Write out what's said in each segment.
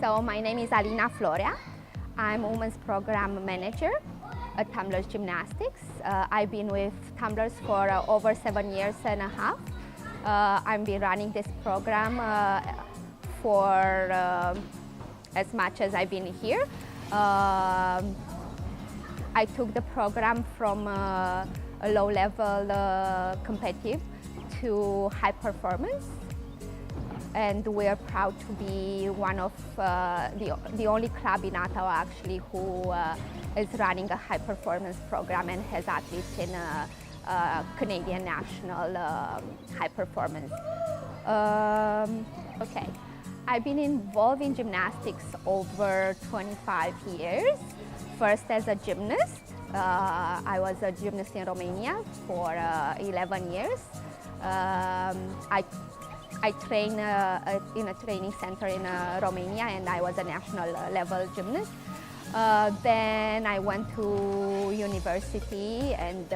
So my name is Alina Florea. I'm Women's Program Manager at Tumblers Gymnastics. I've been with Tumblers for over 7 years and a half. I've been running this program for as much as I've been here. I took the program from a low-level competitive to high performance, and we're proud to be one of the only club in Ottawa actually who is running a high performance program and has athletes in a Canadian national high performance. Okay, I've been involved in gymnastics over 25 years. First as a gymnast. I was a gymnast in Romania for 11 years. I train in a training center in Romania, and I was a national level gymnast. Then I went to university and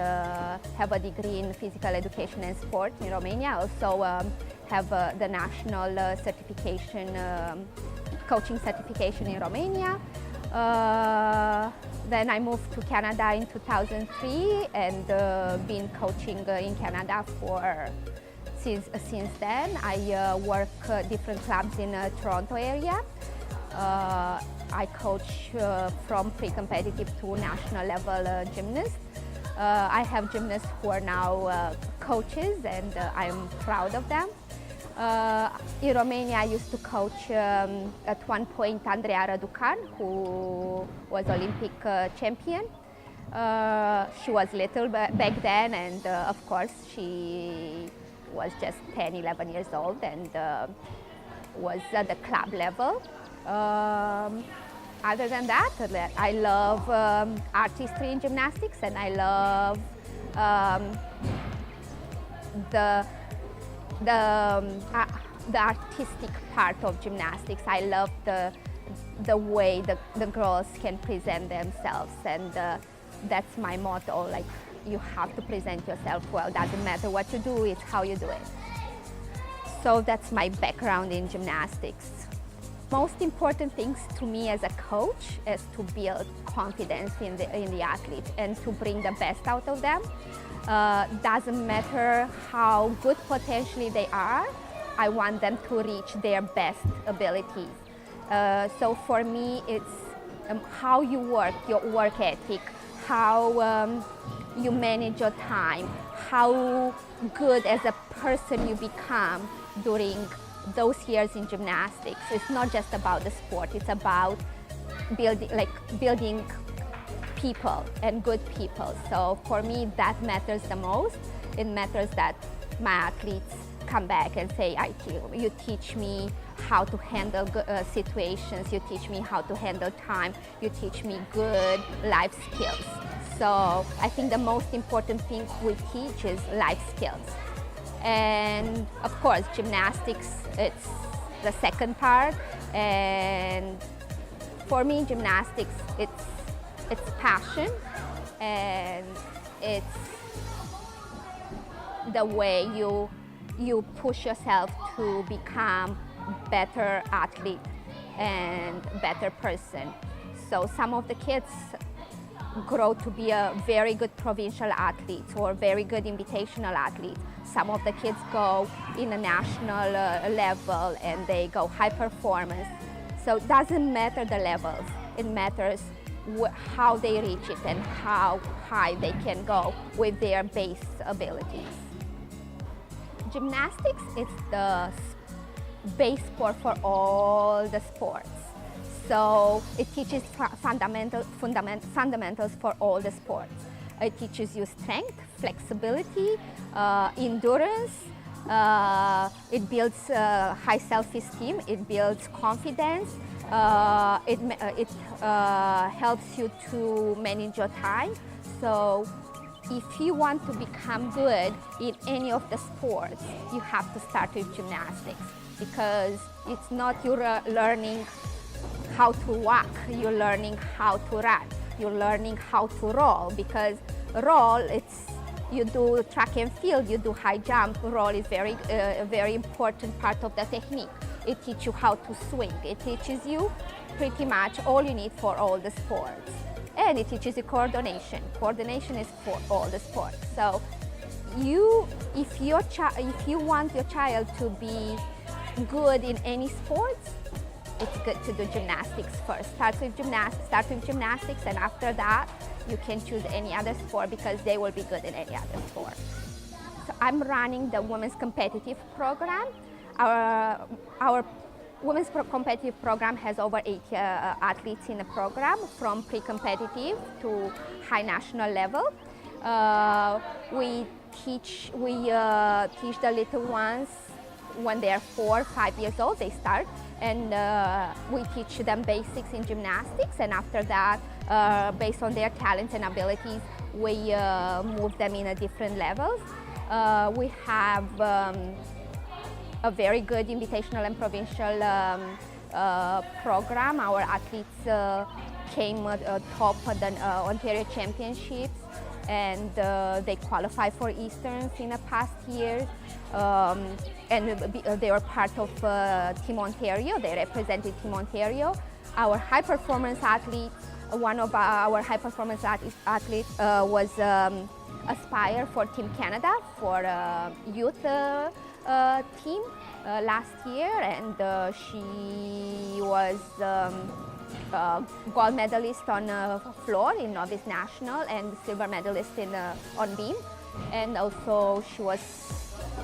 have a degree in physical education and sport in Romania. Also have the national certification, coaching certification in Romania. Then I moved to Canada in 2003 and been coaching in Canada since then. I work different clubs in Toronto area. I coach from pre-competitive to national level gymnasts. I have gymnasts who are now coaches, and I'm proud of them. In Romania, I used to coach at one point Andreea Răducan, who was Olympic champion. She was little back then, and of course she was just 10, 11 years old and was at the club level. Other than that, I love artistry in gymnastics, and I love the artistic part of gymnastics. I love the way the girls can present themselves, and that's my motto. Like, you have to present yourself well. Doesn't matter what you do, it's how you do it. So that's my background in gymnastics. Most important things to me as a coach is to build confidence in the athlete and to bring the best out of them. Doesn't matter how good potentially they are, I want them to reach their best abilities. So for me, it's how you work, your work ethic, how you manage your time, how good as a person you become during those years in gymnastics. It's not just about the sport, it's about building people and good people. So for me, that matters the most. It matters that my athletes come back and say, you teach me how to handle situations, you teach me how to handle time, you teach me good life skills. So I think the most important thing we teach is life skills. And of course, gymnastics, it's the second part. And for me, gymnastics, it's passion, and it's the way you push yourself to become better athlete and better person. So some of the kids grow to be a very good provincial athlete or very good invitational athlete. Some of the kids go in a national level and they go high performance. So it doesn't matter the levels, it matters how they reach it and how high they can go with their base abilities. Gymnastics is the base sport for all the sports. So it teaches fundamentals for all the sports. It teaches you strength, flexibility, endurance. It builds high self-esteem. It builds confidence. It helps you to manage your time. So if you want to become good in any of the sports, you have to start with gymnastics, because it's not you're learning how to walk, you're learning how to run, you're learning how to roll, because roll, you do track and field, you do high jump, roll is a very important part of the technique. It teaches you how to swing. It teaches you pretty much all you need for all the sports. And it teaches you coordination. Coordination is for all the sports. So if you want your child to be good in any sports, it's good to do gymnastics first. Start with gymnastics, and after that, you can choose any other sport because they will be good in any other sport. So I'm running the women's competitive program. Our women's competitive program has over 80 athletes in the program, from pre-competitive to high national level. We teach the little ones when they're 4 or 5 years old. They start, and we teach them basics in gymnastics, and after that, based on their talents and abilities, we move them in a different levels. We have a very good invitational and provincial program. Our athletes came top of the Ontario Championships, and they qualified for Easterns in the past years. And they were part of Team Ontario. They represented Team Ontario. Our high performance athletes, one of our high performance athletes was Aspire for Team Canada for youth team last year, and she was gold medalist on floor in novice national and silver medalist on beam, and also she was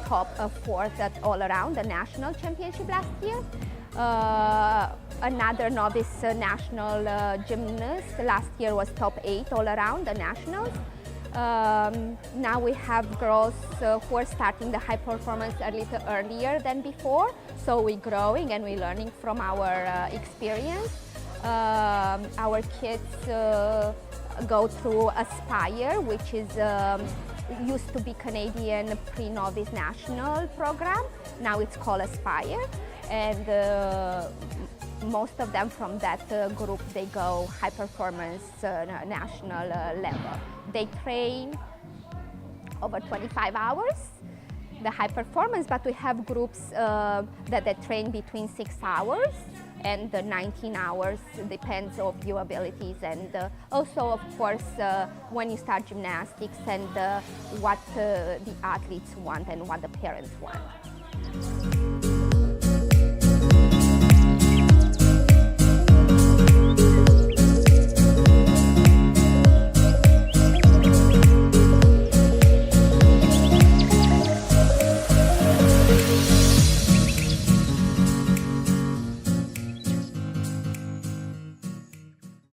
top fourth at all around the national championship last year. Another novice national gymnast last year was top 8 all around the nationals. Now we have girls who are starting the high performance a little earlier than before, so we're growing and we're learning from our experience. Our kids go through Aspire, which is used to be Canadian pre-novice national program. Now it's called Aspire, and most of them from that group, they go high performance national level. They train over 25 hours, the high performance, but we have groups that they train between 6 hours and 19 hours, depends on your abilities, and also, of course, when you start gymnastics and what the athletes want and what the parents want.